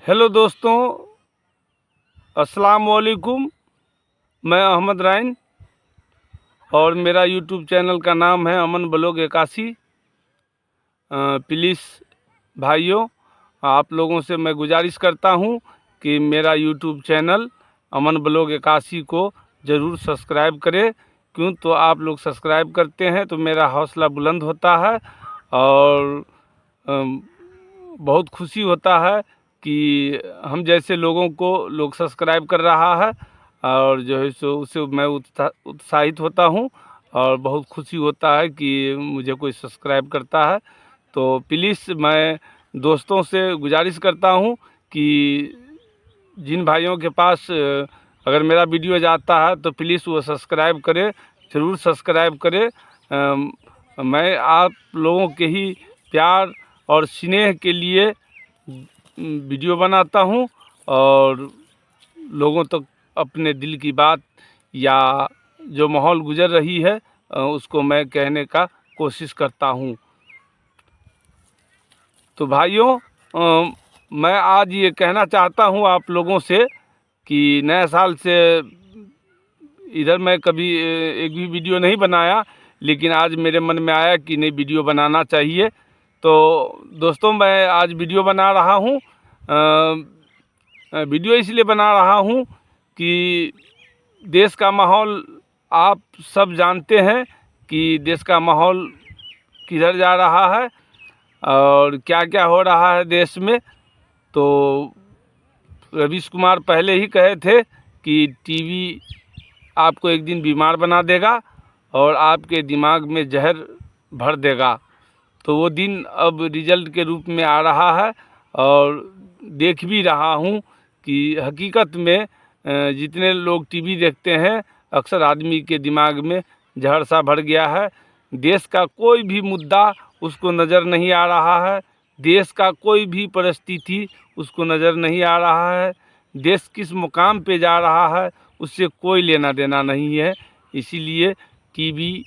Hello दोस्तों, अस्सलाम वालेकुम। मैं अहमद राइन और मेरा यूट्यूब चैनल का नाम है अमन ब्लॉग 81। प्लीज़ भाइयों, आप लोगों से मैं गुजारिश करता हूं कि मेरा यूट्यूब चैनल अमन ब्लॉग 81 को ज़रूर सब्सक्राइब करें। क्यों तो आप लोग सब्सक्राइब करते हैं तो मेरा हौसला बुलंद होता है और बहुत खुशी होता है कि हम जैसे लोगों को लोग सब्सक्राइब कर रहा है और जो है सो उससे मैं उत्साहित होता हूं और बहुत खुशी होता है कि मुझे कोई सब्सक्राइब करता है। तो प्लीज़ मैं दोस्तों से गुजारिश करता हूं कि जिन भाइयों के पास अगर मेरा वीडियो जाता है तो प्लीज़ वो सब्सक्राइब करें, ज़रूर सब्सक्राइब करें। मैं आप लोगों के ही प्यार और स्नेह के लिए वीडियो बनाता हूं और लोगों तक अपने दिल की बात या जो माहौल गुजर रही है उसको मैं कहने का कोशिश करता हूं। तो भाइयों, मैं आज ये कहना चाहता हूं आप लोगों से कि नए साल से इधर मैं कभी एक भी वीडियो नहीं बनाया, लेकिन आज मेरे मन में आया कि नहीं वीडियो बनाना चाहिए। तो दोस्तों, मैं आज वीडियो बना रहा हूँ। वीडियो इसलिए बना रहा हूँ कि देश का माहौल आप सब जानते हैं कि देश का माहौल किधर जा रहा है और क्या क्या हो रहा है देश में। तो रवीश कुमार पहले ही कहे थे कि टीवी आपको एक दिन बीमार बना देगा और आपके दिमाग में जहर भर देगा। तो वो दिन अब रिजल्ट के रूप में आ रहा है और देख भी रहा हूँ कि हकीकत में जितने लोग टीवी देखते हैं अक्सर आदमी के दिमाग में जहर सा भर गया है। देश का कोई भी मुद्दा उसको नज़र नहीं आ रहा है, देश का कोई भी परिस्थिति उसको नज़र नहीं आ रहा है, देश किस मुकाम पे जा रहा है उससे कोई लेना देना नहीं है। इसीलिए टीवी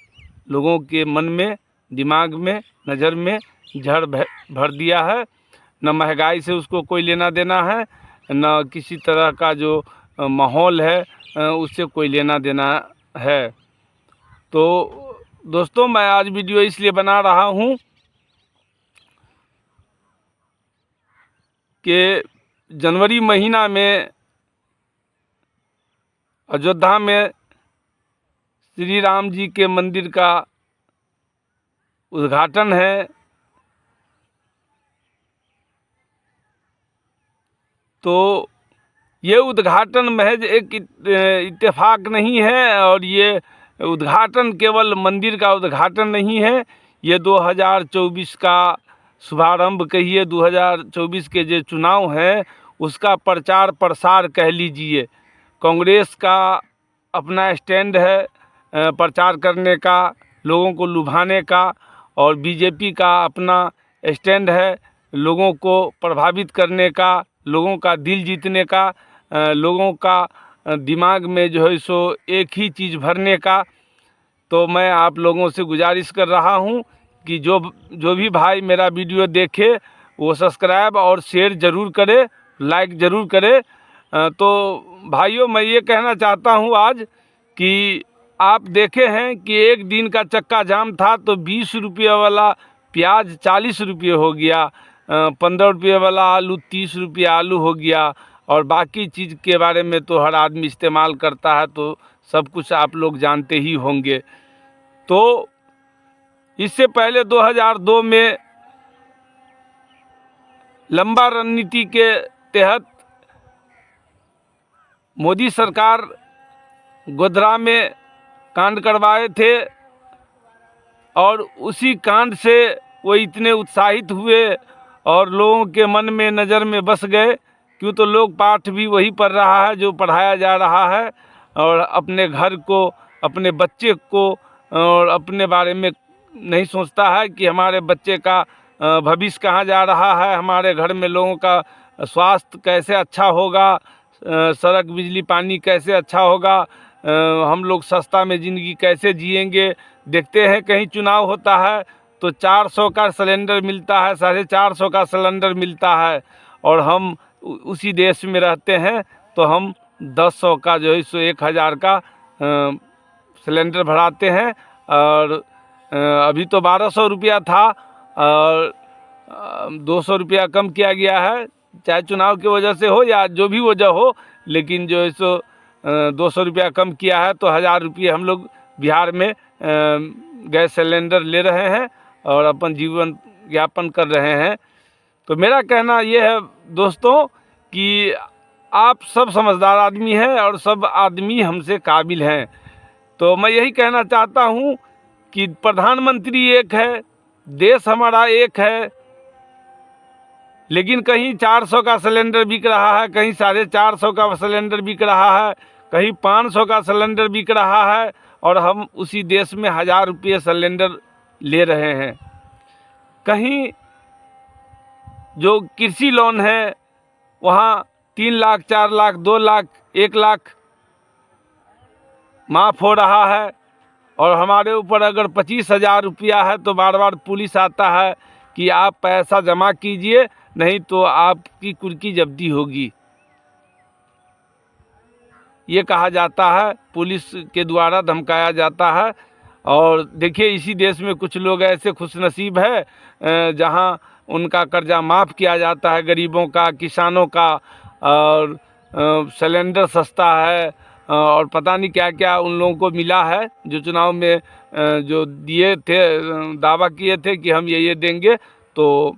लोगों के मन में, दिमाग में, नज़र में जहर भर दिया है। न महंगाई से उसको कोई लेना देना है, न किसी तरह का जो माहौल है उससे कोई लेना देना है। तो दोस्तों, मैं आज वीडियो इसलिए बना रहा हूँ कि जनवरी महीना में अयोध्या में श्री राम जी के मंदिर का उद्घाटन है। तो ये उद्घाटन महज एक इत्तेफाक नहीं है और ये उद्घाटन केवल मंदिर का उद्घाटन नहीं है, ये 2024 का शुभारंभ कहिए, 2024 के जो चुनाव हैं उसका प्रचार प्रसार कह लीजिए। कांग्रेस का अपना स्टैंड है प्रचार करने का, लोगों को लुभाने का, और बीजेपी का अपना स्टैंड है लोगों को प्रभावित करने का, लोगों का दिल जीतने का, लोगों का दिमाग में जो है सो एक ही चीज़ भरने का। तो मैं आप लोगों से गुजारिश कर रहा हूं कि जो भी भाई मेरा वीडियो देखे वो सब्सक्राइब और शेयर ज़रूर करे, लाइक ज़रूर करे। तो भाइयों, मैं ये कहना चाहता हूं आज कि आप देखे हैं कि एक दिन का चक्का जाम था तो 20 रुपये वाला प्याज 40 रुपये हो गया, 15 रुपये वाला आलू 30 रुपये आलू हो गया, और बाकी चीज़ के बारे में तो हर आदमी इस्तेमाल करता है तो सब कुछ आप लोग जानते ही होंगे। तो इससे पहले 2002 में लंबा रणनीति के तहत मोदी सरकार गोधरा में कांड करवाए थे और उसी कांड से वो इतने उत्साहित हुए और लोगों के मन में, नज़र में बस गए। क्यों तो लोग पाठ भी वही पढ़ रहा है जो पढ़ाया जा रहा है और अपने घर को, अपने बच्चे को और अपने बारे में नहीं सोचता है कि हमारे बच्चे का भविष्य कहाँ जा रहा है, हमारे घर में लोगों का स्वास्थ्य कैसे अच्छा होगा, सड़क बिजली पानी कैसे अच्छा होगा, हम लोग सस्ता में ज़िंदगी कैसे जिएंगे। देखते हैं कहीं चुनाव होता है तो 400 का सिलेंडर मिलता है, 450 का सिलेंडर मिलता है और हम उसी देश में रहते हैं तो हम 1000 का जो है सो 1000 का सिलेंडर भराते हैं। और अभी तो 1200 रुपया था और 200 रुपया कम किया गया है, चाहे चुनाव की वजह से हो या जो भी वजह हो, लेकिन जो है सो 200 रुपया कम किया है। तो 1000 रुपये हम लोग बिहार में गैस सिलेंडर ले रहे हैं और अपन जीवन यापन कर रहे हैं। तो मेरा कहना ये है दोस्तों कि आप सब समझदार आदमी हैं और सब आदमी हमसे काबिल हैं। तो मैं यही कहना चाहता हूँ कि प्रधानमंत्री एक है, देश हमारा एक है, लेकिन कहीं 400 का सिलेंडर बिक रहा है, कहीं 450 का सिलेंडर बिक रहा है, कहीं 500 का सिलेंडर बिक रहा है और हम उसी देश में 1000 रुपये सिलेंडर ले रहे हैं। कहीं जो कृषि लोन है वहाँ 3 लाख 4 लाख 2 लाख 1 लाख माफ़ हो रहा है और हमारे ऊपर अगर 25,000 रुपया है तो बार बार पुलिस आता है कि आप पैसा जमा कीजिए, नहीं तो आपकी कुर्की जब्ती होगी, ये कहा जाता है, पुलिस के द्वारा धमकाया जाता है। और देखिए इसी देश में कुछ लोग ऐसे खुशनसीब है जहां उनका कर्जा माफ़ किया जाता है, गरीबों का, किसानों का, और सिलेंडर सस्ता है और पता नहीं क्या क्या उन लोगों को मिला है जो चुनाव में जो दिए थे, दावा किए थे कि हम ये देंगे। तो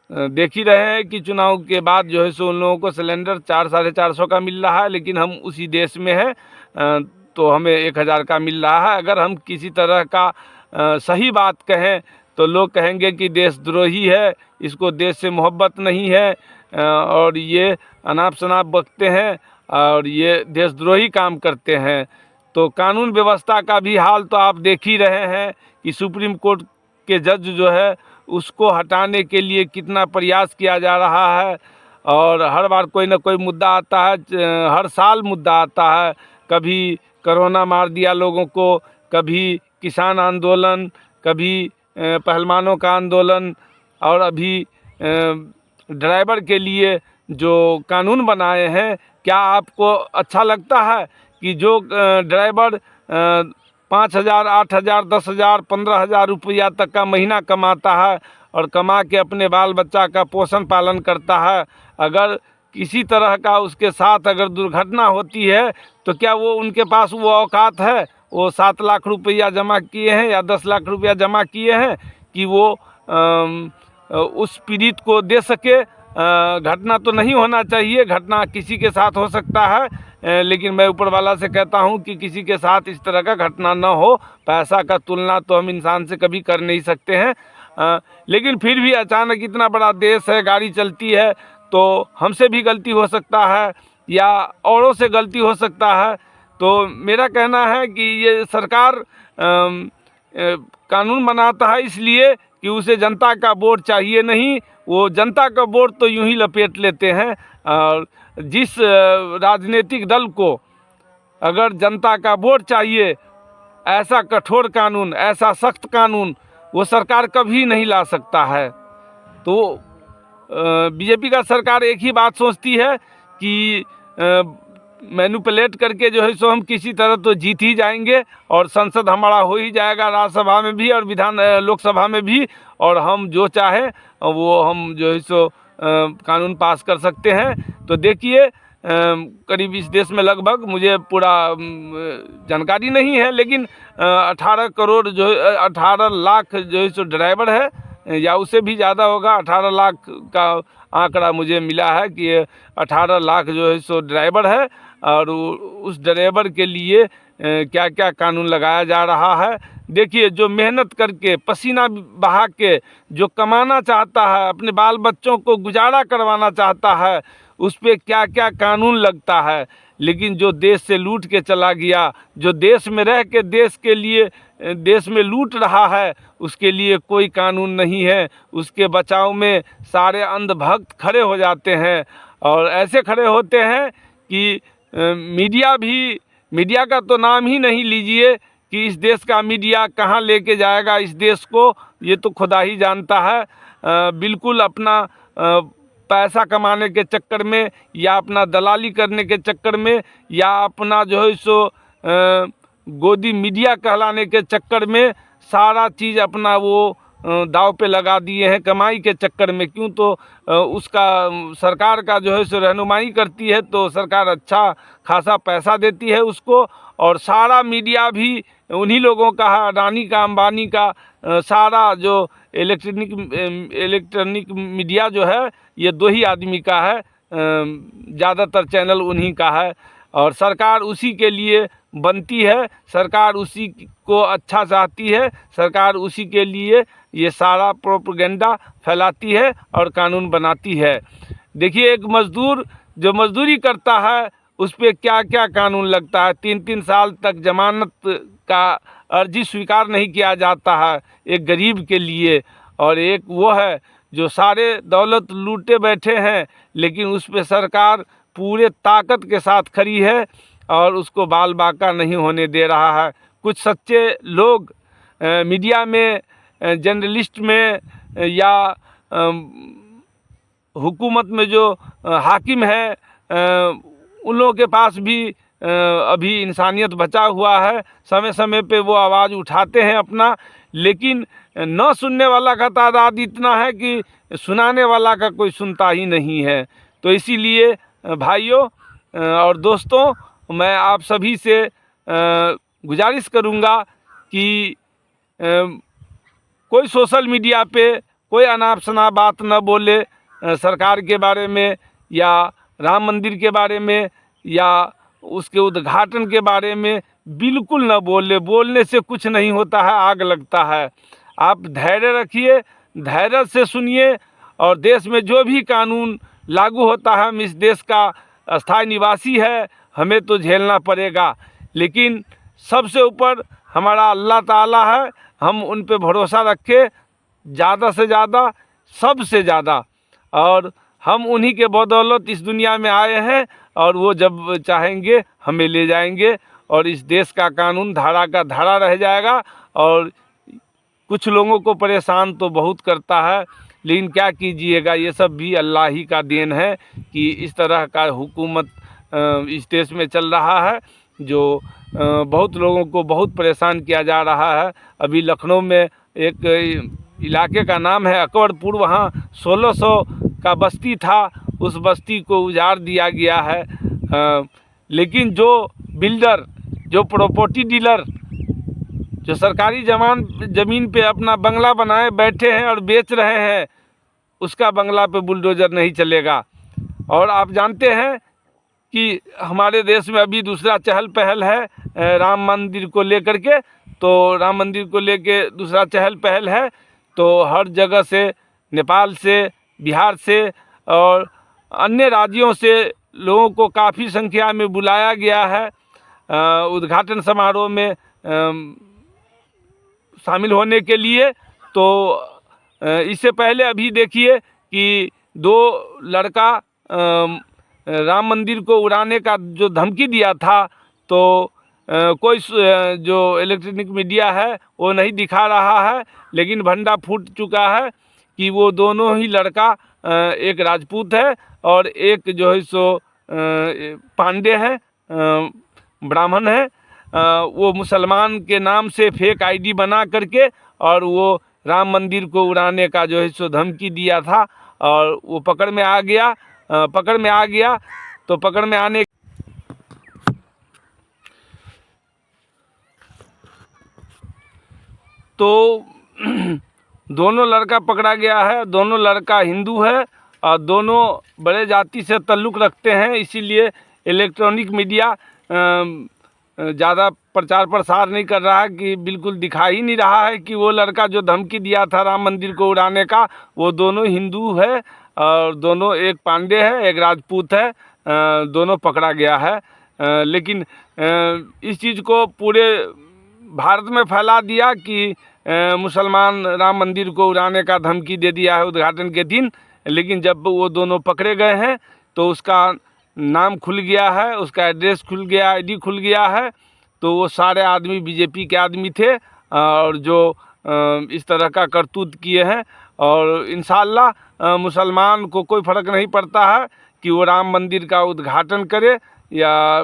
देख ही रहे हैं कि चुनाव के बाद जो है सो उन लोगों को सिलेंडर 400-450 का मिल रहा है, लेकिन हम उसी देश में हैं तो हमें 1000 का मिल रहा है। अगर हम किसी तरह का सही बात कहें तो लोग कहेंगे कि देशद्रोही है, इसको देश से मोहब्बत नहीं है और ये अनाप शनाप बकते हैं और ये देशद्रोही काम करते हैं। तो कानून व्यवस्था का भी हाल तो आप देख ही रहे हैं कि सुप्रीम कोर्ट के जज जो है उसको हटाने के लिए कितना प्रयास किया जा रहा है और हर बार कोई ना कोई मुद्दा आता है, हर साल मुद्दा आता है। कभी कोरोना मार दिया लोगों को, कभी किसान आंदोलन, कभी पहलवानों का आंदोलन, और अभी ड्राइवर के लिए जो कानून बनाए हैं, क्या आपको अच्छा लगता है कि जो ड्राइवर 5,000, 8,000, 10,000, 15,000 रुपया तक का महीना कमाता है और कमा के अपने बाल बच्चा का पोषण पालन करता है, अगर किसी तरह का उसके साथ अगर दुर्घटना होती है तो क्या वो उनके पास वो औकात है, वो 7 लाख रुपया जमा किए हैं या 10 लाख रुपया जमा किए हैं कि वो उस पीड़ित को दे सके? घटना तो नहीं होना चाहिए, घटना किसी के साथ हो सकता है, लेकिन मैं ऊपर वाला से कहता हूं कि किसी के साथ इस तरह का घटना न हो। पैसा का तुलना तो हम इंसान से कभी कर नहीं सकते हैं, लेकिन फिर भी अचानक इतना बड़ा देश है, गाड़ी चलती है तो हमसे भी गलती हो सकता है या औरों से गलती हो सकता है। तो मेरा कहना है कि ये सरकार कानून बनाता है इसलिए कि उसे जनता का वोट चाहिए नहीं, वो जनता का वोट तो यूं ही लपेट लेते हैं। और जिस राजनीतिक दल को अगर जनता का वोट चाहिए, ऐसा कठोर कानून, ऐसा सख्त कानून वो सरकार कभी नहीं ला सकता है। तो बीजेपी का सरकार एक ही बात सोचती है कि मैनिपुलेट करके जो है सो हम किसी तरह तो जीत ही जाएंगे और संसद हमारा हो ही जाएगा, राज्यसभा में भी और लोकसभा में भी, और हम जो चाहे वो हम जो है सो कानून पास कर सकते हैं। तो देखिए करीब इस देश में लगभग, मुझे पूरा जानकारी नहीं है, लेकिन 18 करोड़ जो 18 लाख जो है सो ड्राइवर है या उससे भी ज़्यादा होगा। 18 लाख का आंकड़ा मुझे मिला है कि 18 लाख जो है सो ड्राइवर है और उस ड्राइवर के लिए क्या क्या कानून लगाया जा रहा है। देखिए जो मेहनत करके पसीना बहा के जो कमाना चाहता है, अपने बाल बच्चों को गुजारा करवाना चाहता है, उस पर क्या क्या कानून लगता है। लेकिन जो देश से लूट के चला गया, जो देश में रह के देश के लिए देश में लूट रहा है, उसके लिए कोई कानून नहीं है। उसके बचाव में सारे अंधभक्त खड़े हो जाते हैं और ऐसे खड़े होते हैं कि मीडिया का तो नाम ही नहीं लीजिए कि इस देश का मीडिया कहाँ लेके जाएगा इस देश को, ये तो खुदा ही जानता है। बिल्कुल अपना पैसा कमाने के चक्कर में या अपना दलाली करने के चक्कर में या अपना जो है सो गोदी मीडिया कहलाने के चक्कर में सारा चीज़ अपना वो दाव पे लगा दिए हैं कमाई के चक्कर में। क्यों तो उसका सरकार का जो है सो रहनुमाई करती है तो सरकार अच्छा खासा पैसा देती है उसको, और सारा मीडिया भी उन्हीं लोगों का है, अडानी का, अंबानी का, सारा जो इलेक्ट्रॉनिक मीडिया जो है ये दो ही आदमी का है, ज़्यादातर चैनल उन्हीं का है और सरकार उसी के लिए बनती है, सरकार उसी को अच्छा चाहती है, सरकार उसी के लिए ये सारा प्रोपेगेंडा फैलाती है और कानून बनाती है। देखिए एक मज़दूर जो मज़दूरी करता है उस पर क्या क्या कानून लगता है, 3-3 साल तक जमानत का अर्जी स्वीकार नहीं किया जाता है एक गरीब के लिए, और एक वो है जो सारे दौलत लूटे बैठे हैं लेकिन उस पर सरकार पूरे ताकत के साथ खड़ी है और उसको बाल बाका नहीं होने दे रहा है। कुछ सच्चे लोग मीडिया में, जर्नलिस्ट में या हुकूमत में जो हाकिम है उन लोगों के पास भी अभी इंसानियत बचा हुआ है, समय समय पे वो आवाज़ उठाते हैं अपना, लेकिन न सुनने वाला का तादाद इतना है कि सुनाने वाला का कोई सुनता ही नहीं है। तो इसीलिए भाइयों और दोस्तों मैं आप सभी से गुजारिश करूंगा कि कोई सोशल मीडिया पे कोई अनाप शनाप बात न बोले सरकार के बारे में या राम मंदिर के बारे में या उसके उद्घाटन के बारे में बिल्कुल न बोले। बोलने से कुछ नहीं होता है, आग लगता है। आप धैर्य रखिए, धैर्य से सुनिए और देश में जो भी कानून लागू होता है, हम इस देश का अस्थायी निवासी है, हमें तो झेलना पड़ेगा, लेकिन सबसे ऊपर हमारा अल्लाह ताला है, हम उन पे भरोसा रखें ज़्यादा से ज़्यादा, सबसे ज़्यादा, और हम उन्हीं के बदौलत इस दुनिया में आए हैं और वो जब चाहेंगे हमें ले जाएंगे और इस देश का कानून धारा का धारा रह जाएगा। और कुछ लोगों को परेशान तो बहुत करता है, लेकिन क्या कीजिएगा, ये सब भी अल्लाह ही का देन है कि इस तरह का हुकूमत इस देश में चल रहा है जो बहुत लोगों को बहुत परेशान किया जा रहा है। अभी लखनऊ में एक इलाके का नाम है अकबरपुर, वहाँ 1600 का बस्ती था, उस बस्ती को उजाड़ दिया गया है। लेकिन जो बिल्डर, जो प्रॉपर्टी डीलर, जो सरकारी ज़मीन पे अपना बंगला बनाए बैठे हैं और बेच रहे हैं, उसका बंगला पे बुलडोज़र नहीं चलेगा। और आप जानते हैं कि हमारे देश में अभी दूसरा चहल पहल है राम मंदिर को लेकर के, तो राम मंदिर को लेके दूसरा चहल पहल है, तो हर जगह से, नेपाल से, बिहार से और अन्य राज्यों से लोगों को काफ़ी संख्या में बुलाया गया है उद्घाटन समारोह में शामिल होने के लिए। तो इससे पहले अभी देखिए कि 2 लड़का राम मंदिर को उड़ाने का जो धमकी दिया था, तो कोई जो इलेक्ट्रॉनिक मीडिया है वो नहीं दिखा रहा है, लेकिन भंडा फूट चुका है कि वो दोनों ही लड़का, एक राजपूत है और एक जो है सो पांडे है, ब्राह्मण है, वो मुसलमान के नाम से फेक आईडी बना करके और वो राम मंदिर को उड़ाने का जो है सो धमकी दिया था और वो पकड़ में आ गया। तो पकड़ में आने तो दोनों लड़का पकड़ा गया है। दोनों लड़का हिंदू है और दोनों बड़े जाति से ताल्लुक़ रखते हैं, इसीलिए इलेक्ट्रॉनिक मीडिया ज़्यादा प्रचार प्रसार नहीं कर रहा है कि बिल्कुल दिखा ही नहीं रहा है कि वो लड़का जो धमकी दिया था राम मंदिर को उड़ाने का, वो दोनों हिंदू है और दोनों, एक पांडे है एक राजपूत है, दोनों पकड़ा गया है। लेकिन इस चीज़ को पूरे भारत में फैला दिया कि मुसलमान राम मंदिर को उड़ाने का धमकी दे दिया है उद्घाटन के दिन, लेकिन जब वो दोनों पकड़े गए हैं तो उसका नाम खुल गया है, उसका एड्रेस खुल गया, आईडी खुल गया है। तो वो सारे आदमी बीजेपी के आदमी थे और जो इस तरह का करतूत किए हैं और इंशाअल्लाह मुसलमान को कोई फ़र्क नहीं पड़ता है कि वो राम मंदिर का उद्घाटन करे या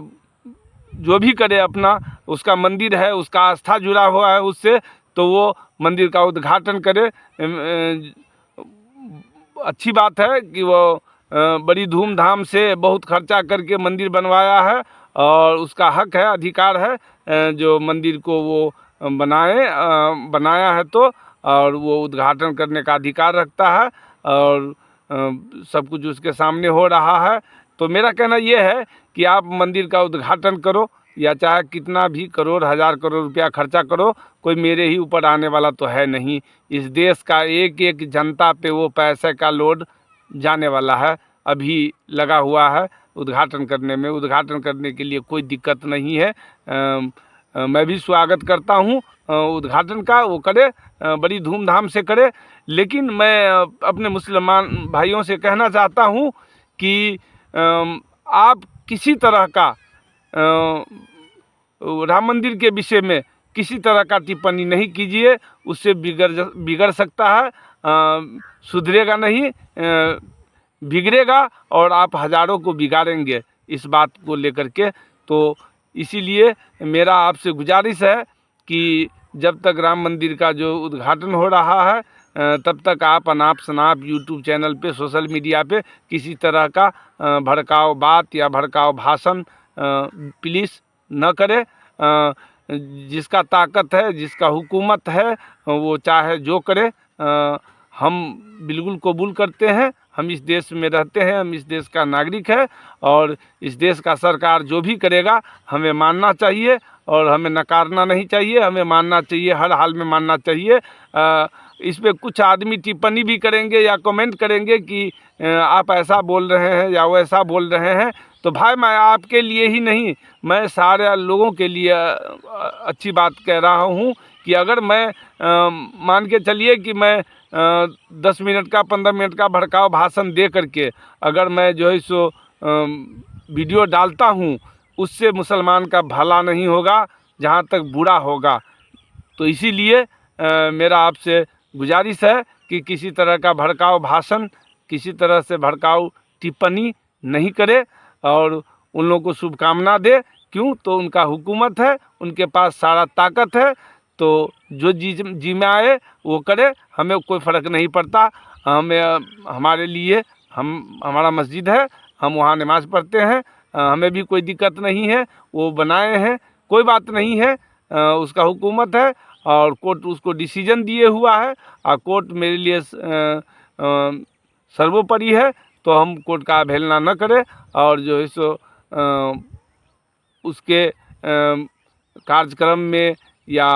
जो भी करे, अपना उसका मंदिर है, उसका आस्था जुड़ा हुआ है उससे, तो वो मंदिर का उद्घाटन करे। अच्छी बात है कि वो बड़ी धूमधाम से बहुत खर्चा करके मंदिर बनवाया है और उसका हक है, अधिकार है जो मंदिर को वो बनाया है तो, और वो उद्घाटन करने का अधिकार रखता है और सब कुछ उसके सामने हो रहा है। तो मेरा कहना ये है कि आप मंदिर का उद्घाटन करो या चाहे कितना भी करोड़ हज़ार करोड़ रुपया खर्चा करो, कोई मेरे ही ऊपर आने वाला तो है नहीं। इस देश का एक एक जनता पे वो पैसे का लोड जाने वाला है, अभी लगा हुआ है उद्घाटन करने में। उद्घाटन करने के लिए कोई दिक्कत नहीं है। मैं भी स्वागत करता हूँ उद्घाटन का, वो करे, बड़ी धूमधाम से करे। लेकिन मैं अपने मुसलमान भाइयों से कहना चाहता हूँ कि आप किसी तरह का राम मंदिर के विषय में किसी तरह का टिप्पणी नहीं कीजिए, उससे बिगड़ सकता है, सुधरेगा नहीं, बिगड़ेगा और आप हज़ारों को बिगाड़ेंगे इस बात को लेकर के। तो इसीलिए मेरा आपसे गुजारिश है कि जब तक राम मंदिर का जो उद्घाटन हो रहा है तब तक आप अनाप शनाप यूट्यूब चैनल पे, सोशल मीडिया पे किसी तरह का भड़काऊ बात या भड़काऊ भाषण प्लीज़ न करे। जिसका ताकत है, जिसका हुकूमत है, वो चाहे जो करे, हम बिल्कुल कबूल करते हैं। हम इस देश में रहते हैं, हम इस देश का नागरिक है और इस देश का सरकार जो भी करेगा हमें मानना चाहिए और हमें नकारना नहीं चाहिए, हमें मानना चाहिए, हर हाल में मानना चाहिए। इस पे कुछ आदमी टिप्पणी भी करेंगे या कमेंट करेंगे कि आप ऐसा बोल रहे हैं या वैसा बोल रहे हैं, तो भाई मैं आपके लिए ही नहीं, मैं सारे लोगों के लिए अच्छी बात कह रहा हूँ कि अगर मैं मान के चलिए कि मैं 10 मिनट का 15 मिनट का भड़काऊ भाषण दे करके अगर मैं जो है सो वीडियो डालता हूँ, उससे मुसलमान का भला नहीं होगा, जहाँ तक बुरा होगा। तो इसीलिए मेरा आपसे गुजारिश है कि किसी तरह का भड़काऊ भाषण, किसी तरह से भड़काऊ टिप्पणी नहीं करे और उन लोगों को शुभकामना दे। क्यों? तो उनका हुकूमत है, उनके पास सारा ताकत है, तो जो जी में आए वो करे, हमें कोई फ़र्क नहीं पड़ता। हमें हमारे लिए हमारा मस्जिद है, हम वहाँ नमाज़ पढ़ते हैं, हमें भी कोई दिक्कत नहीं है। वो बनाए हैं, कोई बात नहीं है, उसका हुकूमत है और कोर्ट उसको डिसीजन दिए हुआ है और कोर्ट मेरे लिए सर्वोपरि है। तो हम कोर्ट का अवहेलना न करें और जो है सो उसके कार्यक्रम में या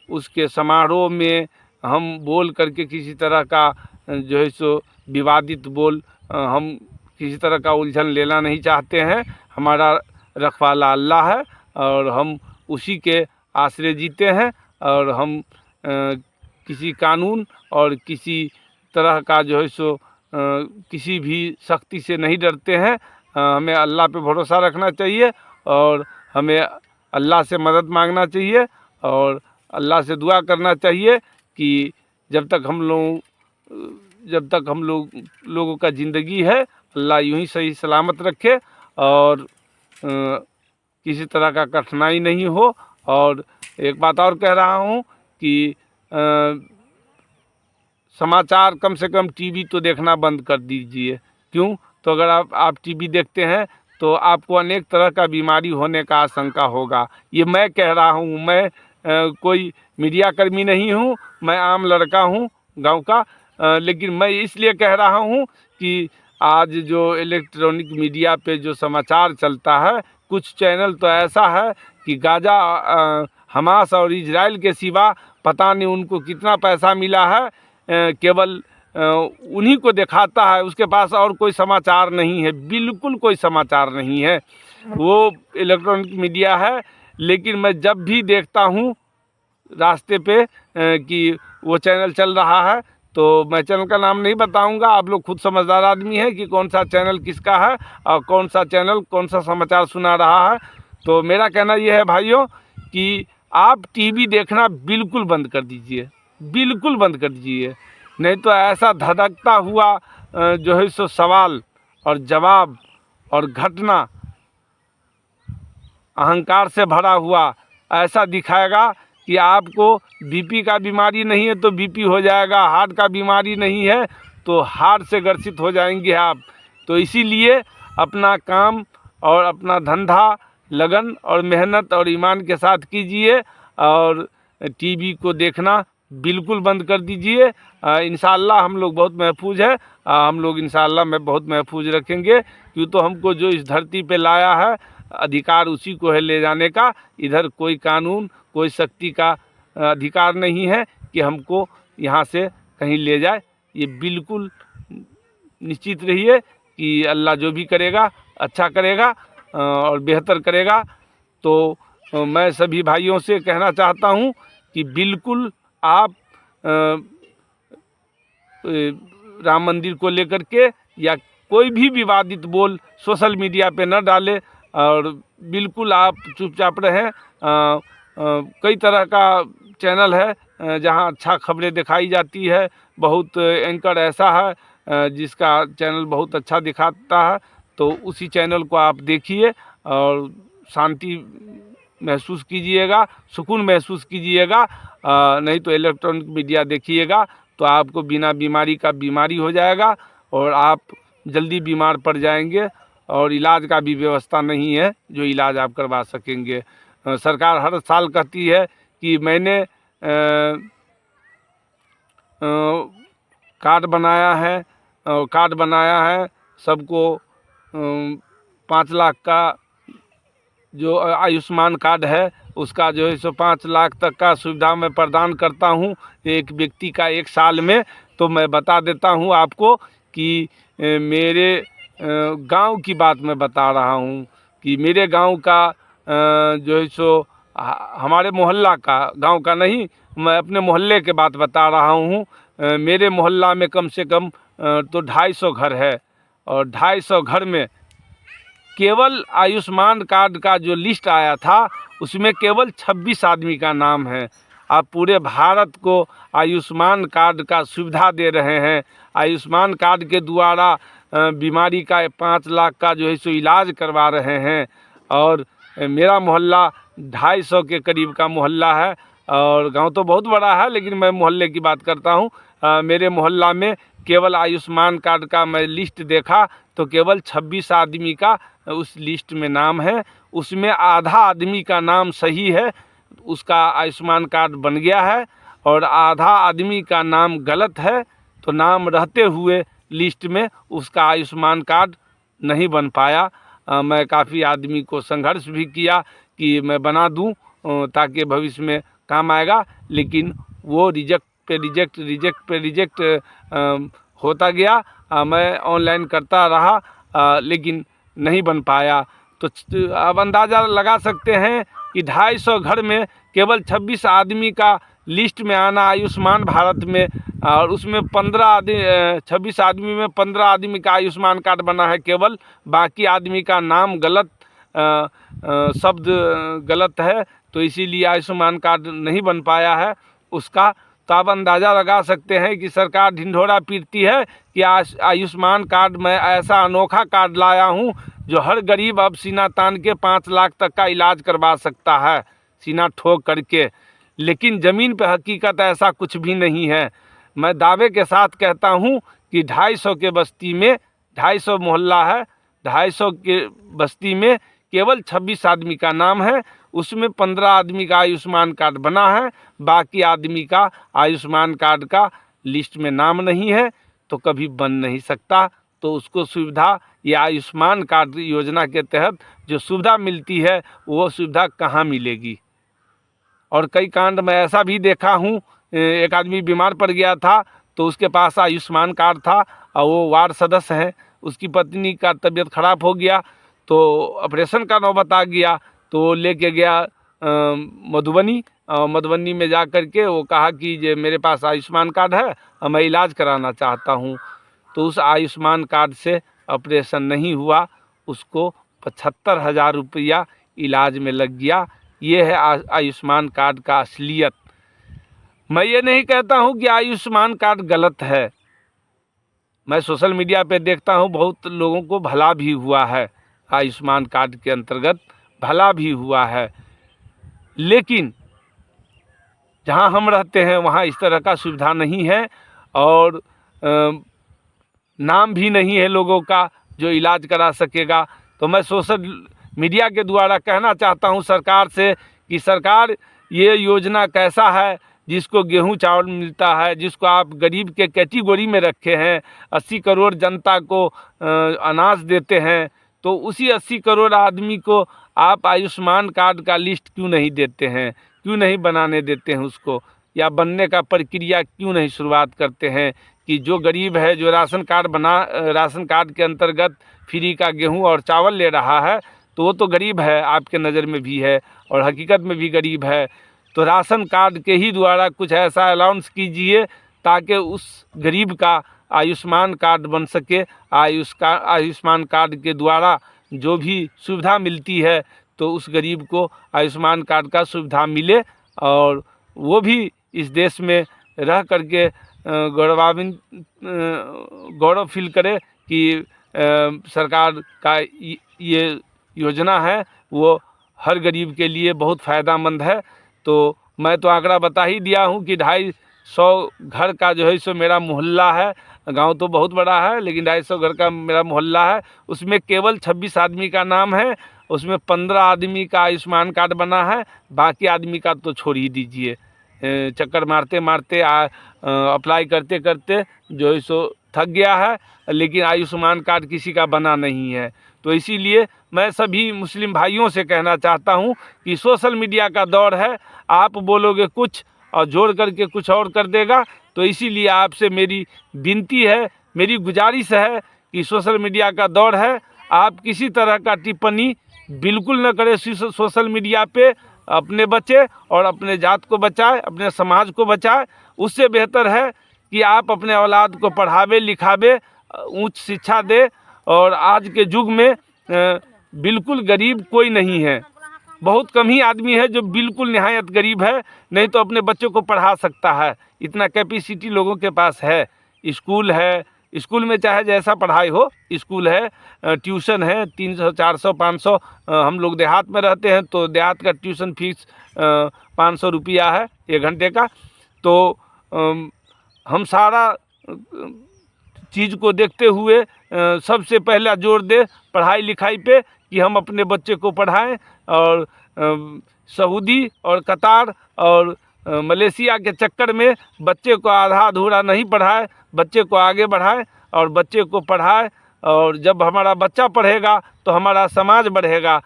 उसके समारोह में हम बोल करके किसी तरह का जो है सो विवादित बोल हम किसी तरह का उलझन लेना नहीं चाहते हैं। हमारा रखवाला अल्लाह है और हम उसी के आश्रय जीते हैं और हम किसी कानून और किसी तरह का जो है सो किसी भी शक्ति से नहीं डरते हैं। हमें अल्लाह पे भरोसा रखना चाहिए और हमें अल्लाह से मदद मांगना चाहिए और अल्लाह से दुआ करना चाहिए कि जब तक हम लोगों का ज़िंदगी है, अल्लाह यूं ही सही सलामत रखे और किसी तरह का कठिनाई नहीं हो। और एक बात और कह रहा हूँ कि समाचार कम से कम टीवी तो देखना बंद कर दीजिए। क्यों? तो अगर आप टीवी देखते हैं तो आपको अनेक तरह का बीमारी होने का आशंका होगा। ये मैं कह रहा हूँ, मैं कोई मीडिया कर्मी नहीं हूँ, मैं आम लड़का हूँ गांव का, लेकिन मैं इसलिए कह रहा हूँ कि आज जो इलेक्ट्रॉनिक मीडिया पे जो समाचार चलता है, कुछ चैनल तो ऐसा है कि गाजा, हमास और इजराइल के सिवा पता नहीं उनको कितना पैसा मिला है, केवल उन्हीं को दिखाता है, उसके पास और कोई समाचार नहीं है, बिल्कुल कोई समाचार नहीं है। वो इलेक्ट्रॉनिक मीडिया है। लेकिन मैं जब भी देखता हूँ रास्ते पे कि वो चैनल चल रहा है, तो मैं चैनल का नाम नहीं बताऊंगा, आप लोग खुद समझदार आदमी हैं कि कौन सा चैनल किसका है और कौन सा चैनल कौन सा समाचार सुना रहा है। तो मेरा कहना यह है भाइयों कि आप टीवी देखना बिल्कुल बंद कर दीजिए, बिल्कुल बंद कर दीजिए। नहीं तो ऐसा धधकता हुआ जो है सो सवाल और जवाब और घटना अहंकार से भरा हुआ ऐसा दिखाएगा कि आपको बीपी का बीमारी नहीं है तो बीपी हो जाएगा, हार्ट का बीमारी नहीं है तो हार्ट से ग्रसित हो जाएंगे आप। तो इसीलिए अपना काम और अपना धंधा लगन और मेहनत और ईमान के साथ कीजिए और टीवी को देखना बिल्कुल बंद कर दीजिए। इंशाअल्लाह हम लोग बहुत महफूज है, हम लोग इंशाअल्लाह में बहुत महफूज रखेंगे, क्यों तो हमको जो इस धरती पे लाया है अधिकार उसी को है ले जाने का। इधर कोई कानून कोई शक्ति का अधिकार नहीं है कि हमको यहाँ से कहीं ले जाए। ये बिल्कुल निश्चित रहिए कि अल्लाह जो भी करेगा अच्छा करेगा और बेहतर करेगा। तो मैं सभी भाइयों से कहना चाहता हूँ कि बिल्कुल आप राम मंदिर को लेकर के या कोई भी विवादित बोल सोशल मीडिया पे न डालें और बिल्कुल आप चुपचाप रहें। कई तरह का चैनल है जहां अच्छा खबरें दिखाई जाती है, बहुत एंकर ऐसा है जिसका चैनल बहुत अच्छा दिखाता है, तो उसी चैनल को आप देखिए और शांति महसूस कीजिएगा, सुकून महसूस कीजिएगा। नहीं तो इलेक्ट्रॉनिक मीडिया देखिएगा तो आपको बिना बीमारी का बीमारी हो जाएगा और आप जल्दी बीमार पड़ जाएंगे और इलाज का भी व्यवस्था नहीं है जो इलाज आप करवा सकेंगे। सरकार हर साल कहती है कि मैंने कार्ड बनाया है सबको 5 लाख का जो आयुष्मान कार्ड है उसका जो है सो 5 लाख तक का सुविधा मैं प्रदान करता हूं एक व्यक्ति का 1 साल में। तो मैं बता देता हूं आपको कि मेरे गांव की बात मैं बता रहा हूं कि मेरे गांव का जो है सो हमारे मोहल्ला का, गांव का नहीं, मैं अपने मोहल्ले के बात बता रहा हूं। मेरे मोहल्ला में कम से कम तो 250 घर है और 250 घर में केवल आयुष्मान कार्ड का जो लिस्ट आया था उसमें केवल 26 आदमी का नाम है। आप पूरे भारत को आयुष्मान कार्ड का सुविधा दे रहे हैं। आयुष्मान कार्ड के द्वारा बीमारी का 5 लाख का जो है सो इलाज करवा रहे हैं और मेरा मोहल्ला 250 के करीब का मोहल्ला है और गांव तो बहुत बड़ा है लेकिन मैं मोहल्ले की बात करता हूं। मेरे मोहल्ला में केवल आयुष्मान कार्ड का मैं लिस्ट देखा तो केवल 26 आदमी का उस लिस्ट में नाम है। उसमें आधा आदमी का नाम सही है, उसका आयुष्मान कार्ड बन गया है और आधा आदमी का नाम गलत है, तो नाम रहते हुए लिस्ट में उसका आयुष्मान कार्ड नहीं बन पाया। मैं काफ़ी आदमी को संघर्ष भी किया कि मैं बना दूं ताकि भविष्य में काम आएगा, लेकिन वो रिजेक्ट पे रिजेक्ट होता गया। मैं ऑनलाइन करता रहा लेकिन नहीं बन पाया। तो अब अंदाज़ा लगा सकते हैं कि 250 घर में केवल 26 आदमी का लिस्ट में आना आयुष्मान भारत में, और उसमें 26 आदमी में 15 आदमी का आयुष्मान कार्ड बना है केवल, बाकी आदमी का नाम गलत, शब्द गलत है, तो इसीलिए आयुष्मान कार्ड नहीं बन पाया है उसका। तो आप अंदाज़ा लगा सकते हैं कि सरकार ढिंढोरा पीटती है कि आयुष्मान कार्ड मैं ऐसा अनोखा कार्ड लाया हूं जो हर गरीब अब सीना तान के 5 लाख तक का इलाज करवा सकता है, सीना ठोक करके। लेकिन ज़मीन पे हकीकत ऐसा कुछ भी नहीं है। मैं दावे के साथ कहता हूं कि 250 के बस्ती में, 250 मोहल्ला है, 250 के बस्ती में केवल 26 आदमी का नाम है, उसमें 15 आदमी का आयुष्मान कार्ड बना है, बाकी आदमी का आयुष्मान कार्ड का लिस्ट में नाम नहीं है, तो कभी बन नहीं सकता। तो उसको सुविधा या आयुष्मान कार्ड योजना के तहत जो सुविधा मिलती है वो सुविधा कहाँ मिलेगी। और कई कांड में ऐसा भी देखा हूँ, एक आदमी बीमार पड़ गया था तो उसके पास आयुष्मान कार्ड था और वो वार्ड सदस्य हैं, उसकी पत्नी का तबीयत खराब हो गया तो ऑपरेशन का नौबत आ गया, तो लेके गया मधुबनी में जा कर के वो कहा कि ये मेरे पास आयुष्मान कार्ड है और मैं इलाज कराना चाहता हूँ। तो उस आयुष्मान कार्ड से ऑपरेशन नहीं हुआ, उसको 75,000 रुपया इलाज में लग गया। ये है आयुष्मान कार्ड का असलियत। मैं ये नहीं कहता हूँ कि आयुष्मान कार्ड गलत है। मैं सोशल मीडिया पे देखता हूँ बहुत लोगों को भला भी हुआ है, आयुष्मान कार्ड के अंतर्गत भला भी हुआ है, लेकिन जहाँ हम रहते हैं वहाँ इस तरह का सुविधा नहीं है और नाम भी नहीं है लोगों का जो इलाज करा सकेगा। तो मैं सोशल मीडिया के द्वारा कहना चाहता हूँ सरकार से कि सरकार ये योजना कैसा है, जिसको गेहूं चावल मिलता है, जिसको आप गरीब के कैटेगरी में रखे हैं, 80 करोड़ जनता को अनाज देते हैं, तो उसी 80 करोड़ आदमी को आप आयुष्मान कार्ड का लिस्ट क्यों नहीं देते हैं, क्यों नहीं बनाने देते हैं उसको, या बनने का प्रक्रिया क्यों नहीं शुरुआत करते हैं कि जो गरीब है, जो राशन कार्ड के अंतर्गत फ्री का गेहूं और चावल ले रहा है, तो वो तो गरीब है, आपके नज़र में भी है और हकीकत में भी गरीब है। तो राशन कार्ड के ही द्वारा कुछ ऐसा अलाउंस कीजिए ताकि उस गरीब का आयुष्मान कार्ड बन सके। आयुष्मान कार्ड के द्वारा जो भी सुविधा मिलती है तो उस गरीब को आयुष्मान कार्ड का सुविधा मिले और वो भी इस देश में रह करके गौरव फील करे कि सरकार का ये योजना है वो हर गरीब के लिए बहुत फ़ायदेमंद है। तो मैं तो आंकड़ा बता ही दिया हूँ कि 250 घर का जो है सो मेरा मोहल्ला है, गांव तो बहुत बड़ा है लेकिन 250 घर का मेरा मोहल्ला है, उसमें केवल 26 आदमी का नाम है, उसमें 15 आदमी का आयुष्मान कार्ड बना है, बाकी आदमी का तो छोड़ ही दीजिए। चक्कर मारते मारते अप्लाई करते करते जो है सो थक गया है, लेकिन आयुष्मान कार्ड किसी का बना नहीं है। तो इसीलिए मैं सभी मुस्लिम भाइयों से कहना चाहता हूं कि सोशल मीडिया का दौर है, आप बोलोगे कुछ और जोड़ करके कुछ और कर देगा। तो इसीलिए आपसे मेरी विनती है, मेरी गुजारिश है कि सोशल मीडिया का दौर है, आप किसी तरह का टिप्पणी बिल्कुल न करें सोशल मीडिया पे, अपने बचे और अपने जात को बचाए, अपने समाज को बचाए। उससे बेहतर है कि आप अपने औलाद को पढ़ावे लिखावे, उच्च शिक्षा दे। और आज के युग में बिल्कुल गरीब कोई नहीं है, बहुत कम ही आदमी है जो बिल्कुल निहायत गरीब है, नहीं तो अपने बच्चों को पढ़ा सकता है, इतना कैपेसिटी लोगों के पास है। स्कूल है, स्कूल में चाहे जैसा पढ़ाई हो, स्कूल है, ट्यूशन है, 300 400 500, हम लोग देहात में रहते हैं तो देहात का ट्यूशन फीस 500 रुपया है 1 घंटे का। तो हम सारा चीज़ को देखते हुए सबसे पहला जोर दे पढ़ाई लिखाई पे कि हम अपने बच्चे को पढ़ाएं और सऊदी और कतार और मलेशिया के चक्कर में बच्चे को आधा अधूरा नहीं पढ़ाए, बच्चे को आगे बढ़ाए और बच्चे को पढ़ाए। और जब हमारा बच्चा पढ़ेगा तो हमारा समाज बढ़ेगा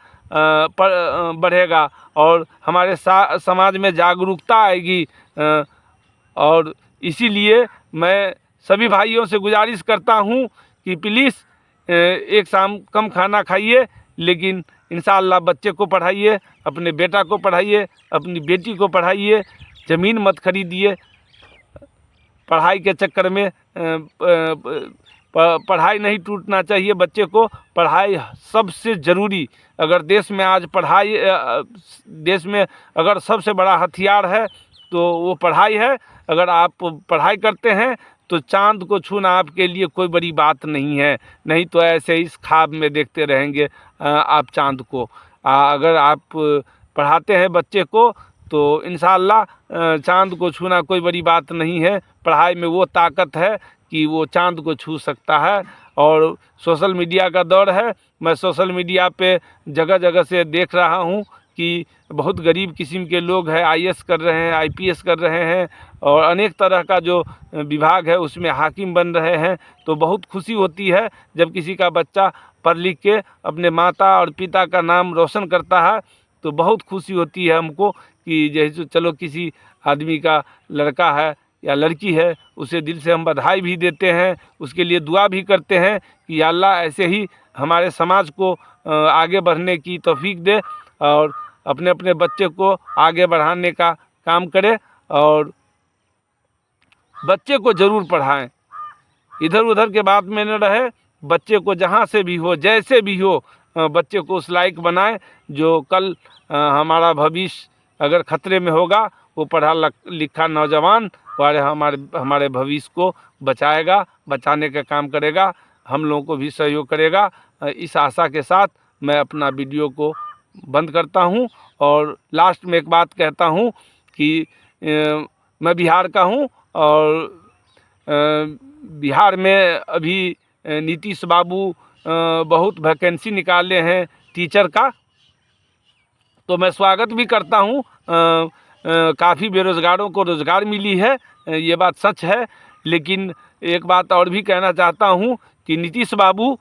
और हमारे समाज में जागरूकता आएगी। और इसीलिए मैं सभी भाइयों से गुजारिश करता हूँ कि प्लीज़ एक शाम कम खाना खाइए, लेकिन इंशाअल्लाह बच्चे को पढ़ाइए, अपने बेटा को पढ़ाइए, अपनी बेटी को पढ़ाइए, ज़मीन मत खरीदिए। पढ़ाई के चक्कर में पढ़ाई नहीं टूटना चाहिए, बच्चे को पढ़ाई सबसे ज़रूरी। अगर देश में आज देश में अगर सबसे बड़ा हथियार है तो वो पढ़ाई है। अगर आप पढ़ाई करते हैं तो चांद को छूना आपके लिए कोई बड़ी बात नहीं है, नहीं तो ऐसे इस ख्वाब में देखते रहेंगे आप चांद को। अगर आप पढ़ाते हैं बच्चे को तो इंशाअल्लाह चांद को छूना कोई बड़ी बात नहीं है। पढ़ाई में वो ताकत है कि वो चांद को छू सकता है। और सोशल मीडिया का दौर है, मैं सोशल मीडिया पे जगह जगह से देख रहा हूँ कि बहुत गरीब किस्म के लोग हैं, IAS कर रहे हैं, IPS कर रहे हैं और अनेक तरह का जो विभाग है उसमें हाकिम बन रहे हैं। तो बहुत खुशी होती है जब किसी का बच्चा पढ़ लिख के अपने माता और पिता का नाम रोशन करता है, तो बहुत खुशी होती है हमको कि जैसे चलो किसी आदमी का लड़का है या लड़की है, उसे दिल से हम बधाई भी देते हैं, उसके लिए दुआ भी करते हैं कि या अल्लाह ऐसे ही हमारे समाज को आगे बढ़ने की तौफीक दे और अपने अपने बच्चे को आगे बढ़ाने का काम करे और बच्चे को ज़रूर पढ़ाएं। इधर उधर के बात में न रहे, बच्चे को जहाँ से भी हो, जैसे भी हो, बच्चे को उस लायक बनाएं जो कल हमारा भविष्य अगर खतरे में होगा वो पढ़ा लिखा नौजवान और हमारे भविष्य को बचाएगा, बचाने का काम करेगा, हम लोगों को भी सहयोग करेगा। इस आशा के साथ मैं अपना वीडियो को बंद करता हूं और लास्ट में एक बात कहता हूं कि मैं बिहार का हूं और बिहार में अभी नीतीश बाबू बहुत वैकेंसी निकाले हैं टीचर का, तो मैं स्वागत भी करता हूं। काफ़ी बेरोज़गारों को रोज़गार मिली है, ये बात सच है। लेकिन एक बात और भी कहना चाहता हूं कि नीतीश बाबू,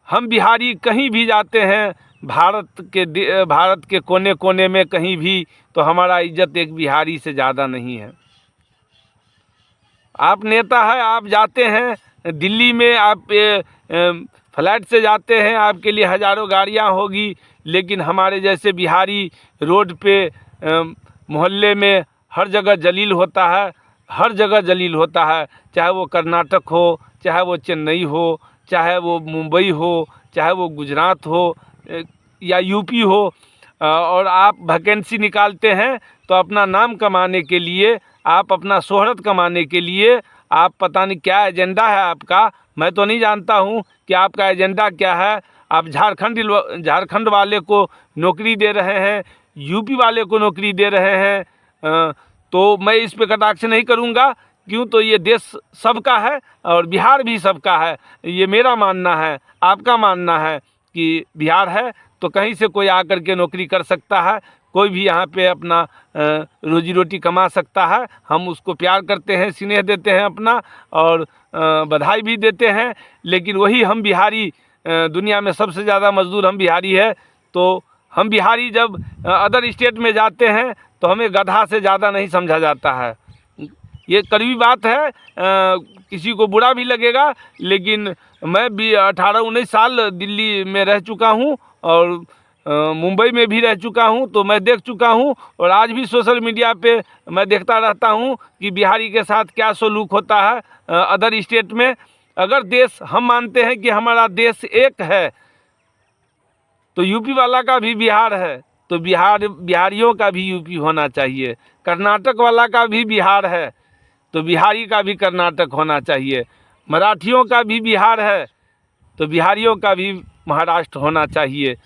हम बिहारी कहीं भी जाते हैं भारत के कोने कोने में कहीं भी, तो हमारा इज्जत एक बिहारी से ज़्यादा नहीं है। आप नेता है, आप जाते हैं दिल्ली में, आप फ्लाइट से जाते हैं, आपके लिए हज़ारों गाड़ियां होगी, लेकिन हमारे जैसे बिहारी रोड पे मोहल्ले में हर जगह जलील होता है, हर जगह जलील होता है। चाहे वो कर्नाटक हो, चाहे वो चेन्नई हो, चाहे वो मुंबई हो, चाहे वो गुजरात हो या यूपी हो, और आप वैकेंसी निकालते हैं तो अपना नाम कमाने के लिए, आप अपना शोहरत कमाने के लिए, आप पता नहीं क्या एजेंडा है आपका, मैं तो नहीं जानता हूं कि आपका एजेंडा क्या है। आप झारखंड वाले को नौकरी दे रहे हैं, यूपी वाले को नौकरी दे रहे हैं, तो मैं इस पे कटाक्ष नहीं करूंगा। क्यों, तो ये देश सबका है और बिहार भी सबका है। ये मेरा मानना है, आपका मानना है कि बिहार है तो कहीं से कोई आकर के नौकरी कर सकता है, कोई भी यहाँ पे अपना रोजी रोटी कमा सकता है। हम उसको प्यार करते हैं, स्नेह देते हैं अपना, और बधाई भी देते हैं। लेकिन वही हम बिहारी, दुनिया में सबसे ज़्यादा मजदूर हम बिहारी है, तो हम बिहारी जब अदर स्टेट में जाते हैं तो हमें गधा से ज़्यादा नहीं समझा जाता है। ये कड़वी बात है, किसी को बुरा भी लगेगा, लेकिन मैं भी 18-19 साल दिल्ली में रह चुका हूँ और मुंबई में भी रह चुका हूँ, तो मैं देख चुका हूँ। और आज भी सोशल मीडिया पे मैं देखता रहता हूँ कि बिहारी के साथ क्या सलूक होता है अदर स्टेट में। अगर देश, हम मानते हैं कि हमारा देश एक है, तो यूपी वाला का भी बिहार है, तो बिहारियों का भी यूपी होना चाहिए। कर्नाटक वाला का भी बिहार है, तो बिहारी का भी कर्नाटक होना चाहिए। मराठियों का भी बिहार है, तो बिहारियों का भी महाराष्ट्र होना चाहिए।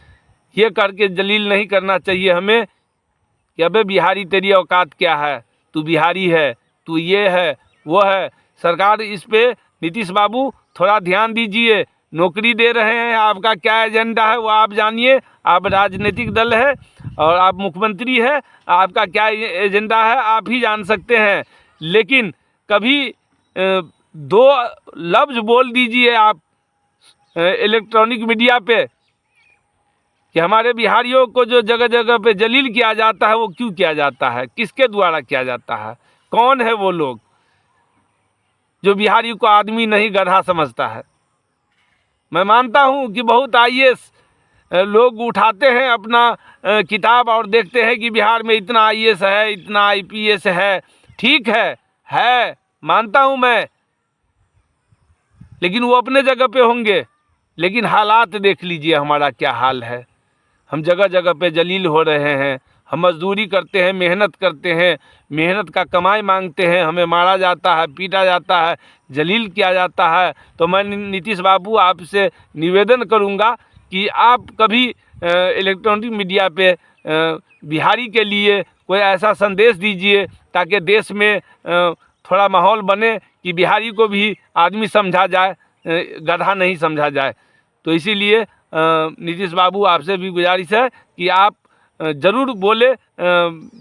ये करके जलील नहीं करना चाहिए हमें कि अबे बिहारी तेरी औकात क्या है, तू बिहारी है, तू ये है वो है। सरकार इस पे, नीतीश बाबू थोड़ा ध्यान दीजिए। नौकरी दे रहे हैं, आपका क्या एजेंडा है वो आप जानिए। आप राजनीतिक दल है और आप मुख्यमंत्री है, आपका क्या एजेंडा है आप ही जान सकते हैं। लेकिन कभी 2 लफ्ज़ बोल दीजिए आप इलेक्ट्रॉनिक मीडिया पे कि हमारे बिहारियों को जो जगह जगह पे जलील किया जाता है वो क्यों किया जाता है, किसके द्वारा किया जाता है, कौन है वो लोग जो बिहारी को आदमी नहीं गधा समझता है। मैं मानता हूँ कि बहुत IAS लोग उठाते हैं अपना किताब और देखते हैं कि बिहार में इतना IAS है, इतना IPS है। ठीक है मानता हूँ मैं, लेकिन वो अपने जगह पे होंगे। लेकिन हालात देख लीजिए हमारा क्या हाल है। हम जगह जगह पे जलील हो रहे हैं, हम मजदूरी करते हैं, मेहनत करते हैं, मेहनत का कमाई मांगते हैं, हमें मारा जाता है, पीटा जाता है, जलील किया जाता है। तो मैं नीतीश बाबू आपसे निवेदन करूंगा कि आप कभी इलेक्ट्रॉनिक मीडिया पे बिहारी के लिए कोई ऐसा संदेश दीजिए ताकि देश में थोड़ा माहौल बने कि बिहारी को भी आदमी समझा जाए, गधा नहीं समझा जाए। तो इसीलिए नीतीश बाबू आपसे भी गुजारिश है कि आप ज़रूर बोले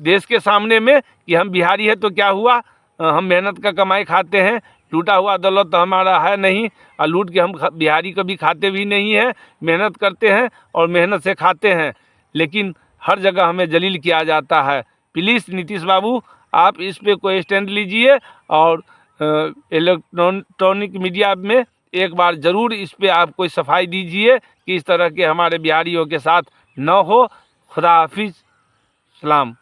देश के सामने में कि हम बिहारी है तो क्या हुआ, हम मेहनत का कमाई खाते हैं, लूटा हुआ दौलत तो हमारा है नहीं, और लूट के हम बिहारी कभी खाते भी नहीं हैं। मेहनत करते हैं और मेहनत से खाते हैं, लेकिन हर जगह हमें जलील किया जाता है। प्लीज़ नीतीश बाबू आप इस पे कोई स्टैंड लीजिए और इलेक्ट्रॉनिक मीडिया में एक बार ज़रूर इस पे आप कोई सफाई दीजिए कि इस तरह के हमारे बिहारियों के साथ न हो। खुदा हाफिज़, सलाम।